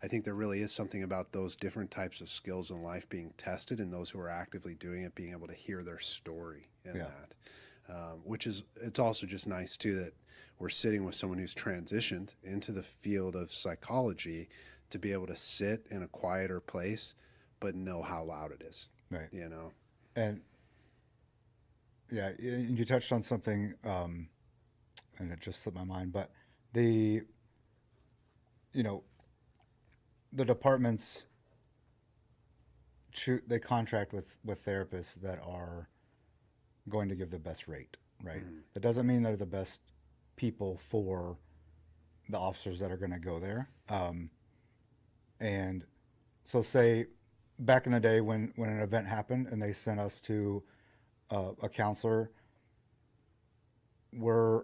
I think there really is something about those different types of skills in life being tested, and those who are actively doing it being able to hear their story in Yeah. that. Which is, it's also just nice too that we're sitting with someone who's transitioned into the field of psychology to be able to sit in a quieter place but know how loud it is, Right. you know. And yeah, and you touched on something, and it just slipped my mind, but the, you know, the departments they contract with therapists that are going to give the best rate, right? That doesn't mean they're the best people for the officers that are going to go there. And so, say back in the day when an event happened and they sent us to a counselor, we're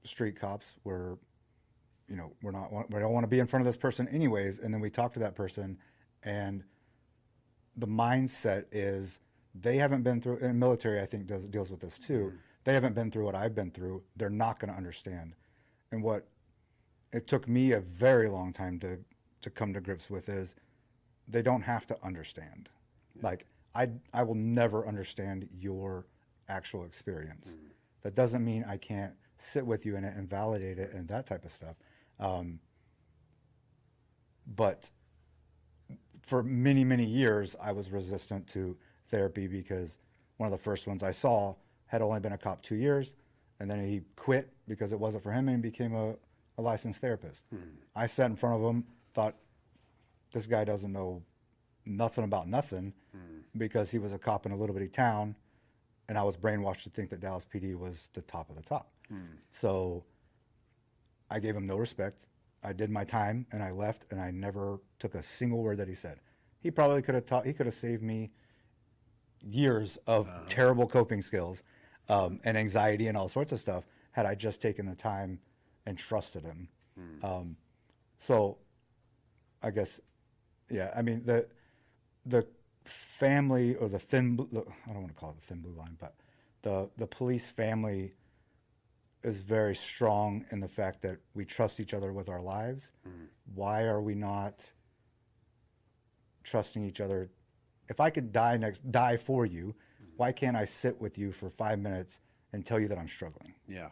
street cops. We don't want to be in front of this person anyways. And then we talk to that person, and the mindset is they haven't been through. And military, I think, deals with this too. They haven't been through what I've been through. They're not going to understand. And what it took me a very long time to come to grips with is they don't have to understand. Like I will never understand your actual experience. That doesn't mean I can't sit with you in it and validate it and that type of stuff. But for many, many years, I was resistant to therapy because one of the first ones I saw had only been a cop 2 years, and then he quit because it wasn't for him and became a licensed therapist. I sat in front of him, thought, this guy doesn't know nothing about nothing because he was a cop in a little bitty town, and I was brainwashed to think that Dallas PD was the top of the top. So I gave him no respect. I did my time and I left, and I never took a single word that he said. He probably could have he could have saved me years of terrible coping skills and anxiety and all sorts of stuff had I just taken the time and trusted him. So I guess, yeah, I mean, the family or the I don't want to call it the thin blue line, but the police family is very strong in the fact that we trust each other with our lives. Why are we not trusting each other? If I could die for you, why can't I sit with you for 5 minutes and tell you that I'm struggling? Yeah.